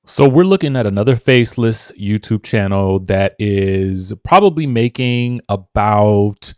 So we're looking at another faceless YouTube channel that is probably making about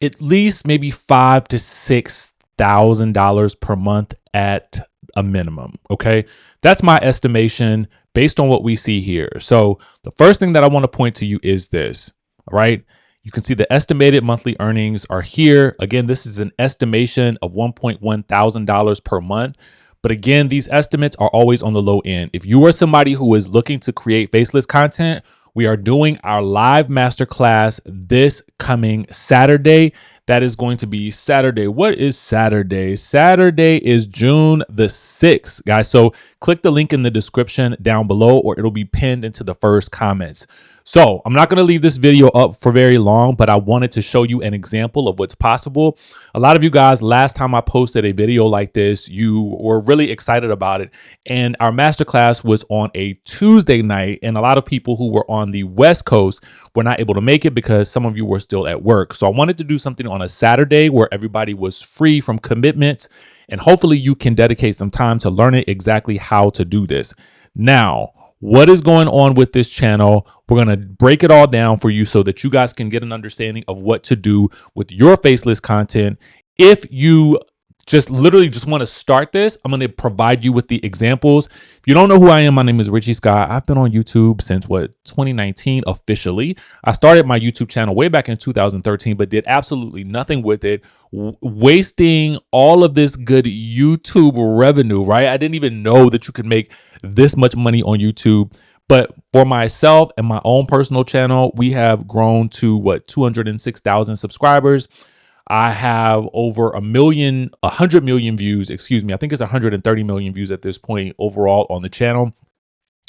at least maybe $5,000 to $6,000 per month at a minimum. Okay, that's my estimation based on what we see here. So the first thing that I want to point to you is this. All right. You can see the estimated monthly earnings are here. Again, this is an estimation of $1.1 thousand per month. But again, these estimates are always on the low end. If you are somebody who is looking to create faceless content, we are doing our live masterclass this coming Saturday. That is going to be Saturday. What is Saturday? Saturday is June the 6th, guys. So click the link in the description down below, or it'll be pinned into the first comments. So I'm not going to leave this video up for very long, but I wanted to show you an example of what's possible. A lot of you guys, last time I posted a video like this, you were really excited about it. And our masterclass was on a Tuesday night, and a lot of people who were on the West Coast were not able to make it because some of you were still at work. So I wanted to do something on a Saturday where everybody was free from commitments, and hopefully you can dedicate some time to learning exactly how to do this. Now, what is going on with this channel? We're going to break it all down for you so that you guys can get an understanding of what to do with your faceless content. If you literally want to start this, I'm going to provide you with the examples. If you don't know who I am, my name is Richie Scott. I've been on YouTube since 2019 officially. I started my YouTube channel way back in 2013, but did absolutely nothing with it, wasting all of this good YouTube revenue, right? I didn't even know that you could make this much money on YouTube. But for myself and my own personal channel, we have grown to 206,000 subscribers. I have over 100 million views, excuse me. I think it's 130 million views at this point overall on the channel.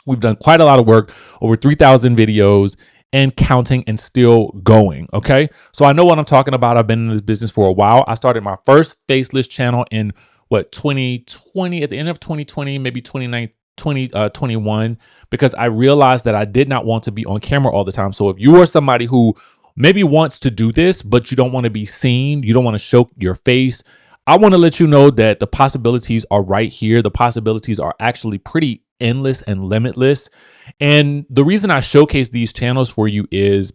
We've done quite a lot of work, over 3,000 videos and counting and still going. Okay. So I know what I'm talking about. I've been in this business for a while. I started my first faceless channel in 2020, at the end of 2020, maybe 2021, because I realized that I did not want to be on camera all the time. So if you are somebody who maybe wants to do this, but you don't want to be seen, you don't want to show your face, I want to let you know that the possibilities are right here. The possibilities are actually pretty endless and limitless. And the reason I showcase these channels for you is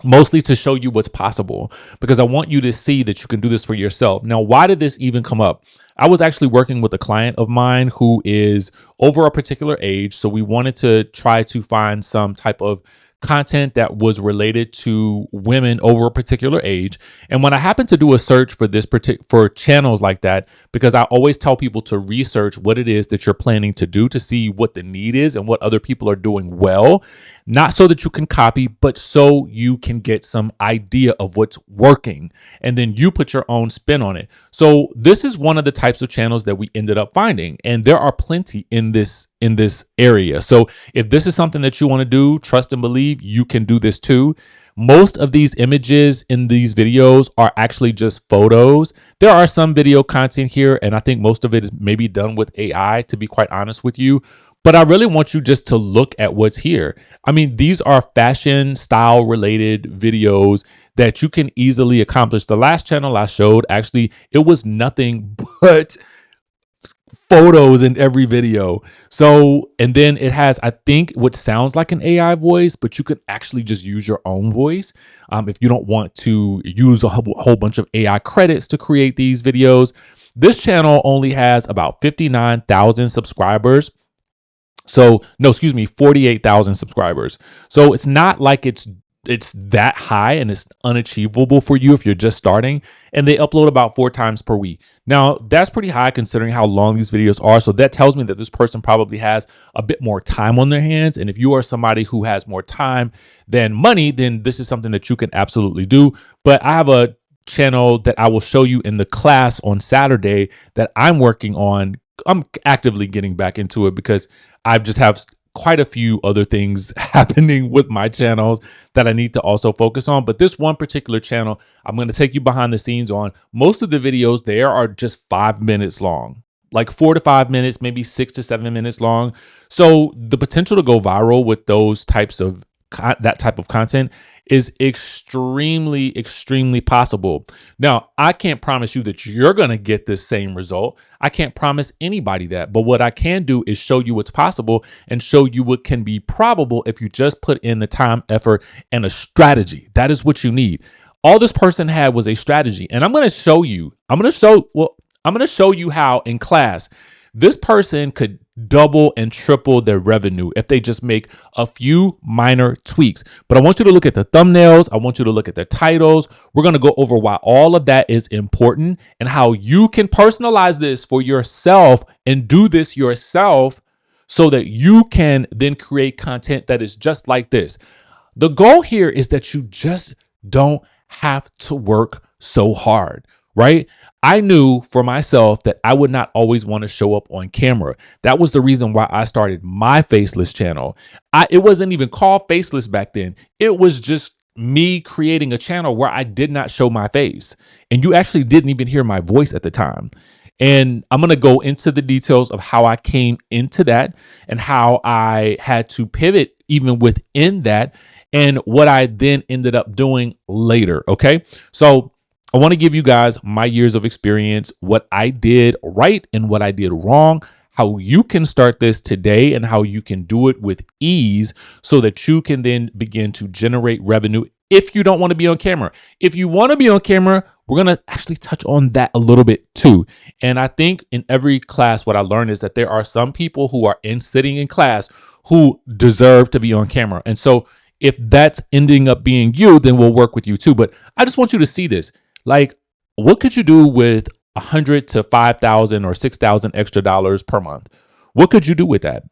mostly to show you what's possible, because I want you to see that you can do this for yourself. Now, why did this even come up? I was actually working with a client of mine who is over a particular age. So we wanted to try to find some type of content that was related to women over a particular age. And when I happened to do a search for for channels like that, because I always tell people to research what it is that you're planning to do to see what the need is and what other people are doing well, not so that you can copy, but so you can get some idea of what's working, and then you put your own spin on it. So this is one of the types of channels that we ended up finding, and there are plenty in this area. So if this is something that you want to do, trust and believe, you can do this too. Most of these images in these videos are actually just photos. There are some video content here, and I think most of it is maybe done with AI, to be quite honest with you. But I really want you just to look at what's here. I mean, these are fashion style related videos that you can easily accomplish. The last channel I showed, actually, it was nothing but photos in every video. So, and then it has, I think, what sounds like an AI voice, but you can actually just use your own voice if you don't want to use a whole bunch of AI credits to create these videos. This channel only has about 59,000 subscribers. So, no, excuse me, 48,000 subscribers. So it's not like it's that high and it's unachievable for you if you're just starting. And they upload about 4 times per week. Now, that's pretty high considering how long these videos are. So that tells me that this person probably has a bit more time on their hands. And if you are somebody who has more time than money, then this is something that you can absolutely do. But I have a channel that I will show you in the class on Saturday that I'm working on. I'm actively getting back into it because I just have quite a few other things happening with my channels that I need to also focus on. But this one particular channel, I'm going to take you behind the scenes on. Most of the videos there are just 5 minutes long, like 4 to 5 minutes, maybe 6 to 7 minutes long. So the potential to go viral with those types of that type of content is extremely, extremely possible. Now, I can't promise you that you're going to get this same result. I can't promise anybody that. But what I can do is show you what's possible and show you what can be probable if you just put in the time, effort, and a strategy. That is what you need. All this person had was a strategy. And I'm going to show you, I'm going to show you how in class this person could double and triple their revenue if they just make a few minor tweaks. But I want you to look at the thumbnails. I want you to look at the titles. We're going to go over why all of that is important and how you can personalize this for yourself and do this yourself so that you can then create content that is just like this. The goal here is that you just don't have to work so hard, right? I knew for myself that I would not always want to show up on camera. That was the reason why I started my Faceless channel. It wasn't even called Faceless back then. It was just me creating a channel where I did not show my face. And you actually didn't even hear my voice at the time. And I'm going to go into the details of how I came into that and how I had to pivot even within that and what I then ended up doing later. Okay. So I want to give you guys my years of experience, what I did right and what I did wrong, how you can start this today and how you can do it with ease so that you can then begin to generate revenue if you don't want to be on camera. If you want to be on camera, we're going to actually touch on that a little bit too. And I think in every class, what I learned is that there are some people who are sitting in class who deserve to be on camera. And so if that's ending up being you, then we'll work with you too. But I just want you to see this. Like, what could you do with $100 to $5,000 or $6,000 extra dollars per month? What could you do with that?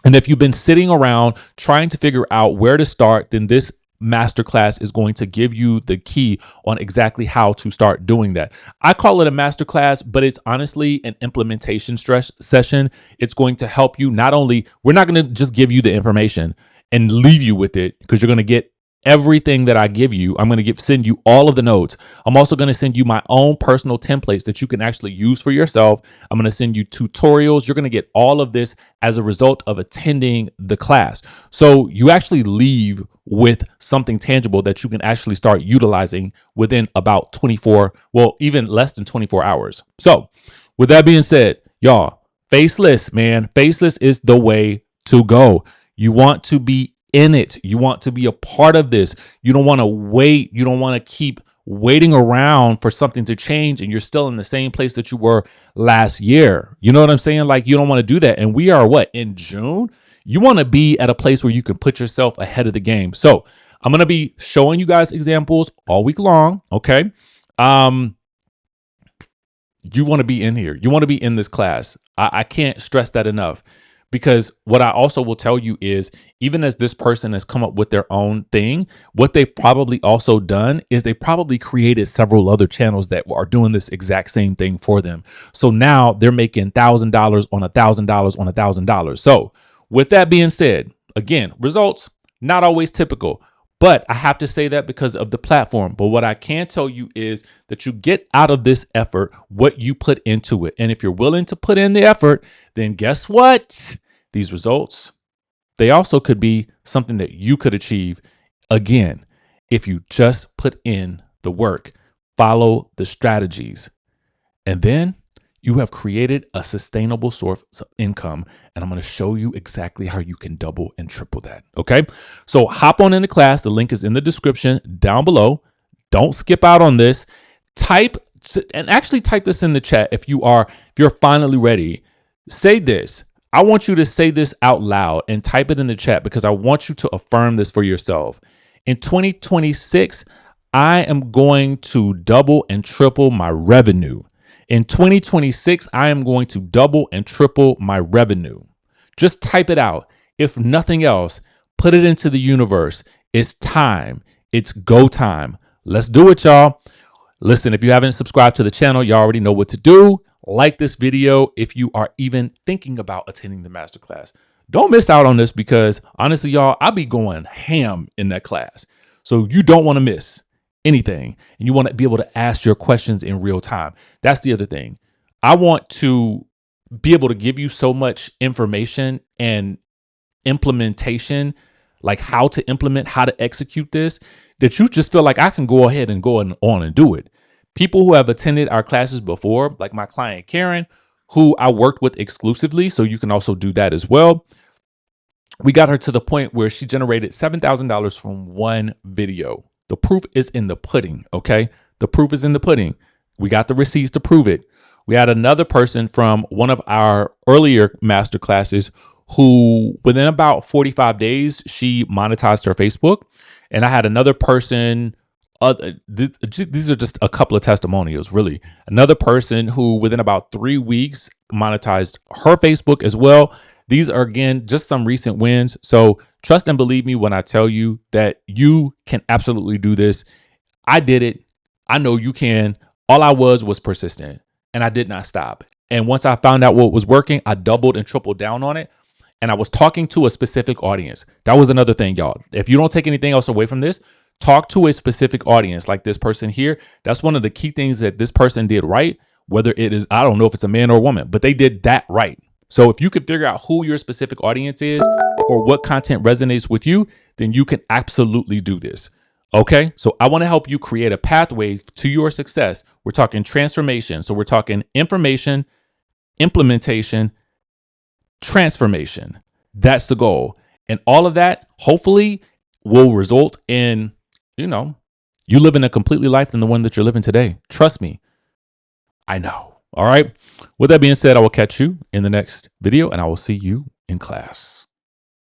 And if you've been sitting around trying to figure out where to start, then this masterclass is going to give you the key on exactly how to start doing that. I call it a masterclass, but it's honestly an implementation stress session. It's going to help you not only, we're not going to just give you the information and leave you with it because you're going to get everything that I give you. I'm going to send you all of the notes. I'm also going to send you my own personal templates that you can actually use for yourself. I'm going to send you tutorials. You're going to get all of this as a result of attending the class. So you actually leave with something tangible that you can actually start utilizing within about 24, well, even less than 24 hours. So with that being said, y'all, Faceless, man, Faceless is the way to go. You want to be in it. You want to be a part of this. You don't want to wait. You don't want to keep waiting around for something to change and you're still in the same place that you were last year. You know what I'm saying? Like, you don't want to do that. And we are in June? You want to be at a place where you can put yourself ahead of the game. So I'm going to be showing you guys examples all week long. Okay. You want to be in here. You want to be in this class. I can't stress that enough. Because what I also will tell you is, even as this person has come up with their own thing, what they've probably also done is they probably created several other channels that are doing this exact same thing for them. So now they're making $1,000 on $1,000 on $1,000. So with that being said, again, results, not always typical. But I have to say that because of the platform. But what I can tell you is that you get out of this effort what you put into it. And if you're willing to put in the effort, then guess what? These results, they also could be something that you could achieve again if you just put in the work, follow the strategies, and then you have created a sustainable source of income. And I'm going to show you exactly how you can double and triple that. Okay. So hop on into class. The link is in the description down below. Don't skip out on this. Type this in the chat if you're finally ready. Say this. I want you to say this out loud and type it in the chat because I want you to affirm this for yourself. In 2026, I am going to double and triple my revenue. In 2026, I am going to double and triple my revenue. Just type it out. If nothing else, put it into the universe. It's time. It's go time. Let's do it, y'all. Listen, if you haven't subscribed to the channel, you already know what to do. Like this video if you are even thinking about attending the masterclass. Don't miss out on this because honestly, y'all, I'll be going ham in that class. So you don't want to miss anything and you want to be able to ask your questions in real time. That's the other thing. I want to be able to give you so much information and implementation like how to implement, how to execute this, that you just feel like I can go ahead and go on and do it. People who have attended our classes before, like my client Karen, who I worked with exclusively, so you can also do that as well. We got her to the point where she generated $7,000 from one video. The proof is in the pudding, okay? The proof is in the pudding. We got the receipts to prove it. We had another person from one of our earlier master classes who within about 45 days, she monetized her Facebook. And I had another person, these are just a couple of testimonials, really. Another person who within about 3 weeks monetized her Facebook as well. These are, again, just some recent wins. So trust and believe me when I tell you that you can absolutely do this. I did it. I know you can. All I was persistent, and I did not stop. And once I found out what was working, I doubled and tripled down on it. And I was talking to a specific audience. That was another thing, y'all. If you don't take anything else away from this, talk to a specific audience like this person here. That's one of the key things that this person did right. Whether it is, I don't know if it's a man or a woman, but they did that right. So if you can figure out who your specific audience is or what content resonates with you, then you can absolutely do this. Okay, so I want to help you create a pathway to your success. We're talking transformation. So we're talking information, implementation, transformation. That's the goal. And all of that hopefully will result in, you living a completely life than the one that you're living today. Trust me. I know. All right. With that being said, I will catch you in the next video and I will see you in class.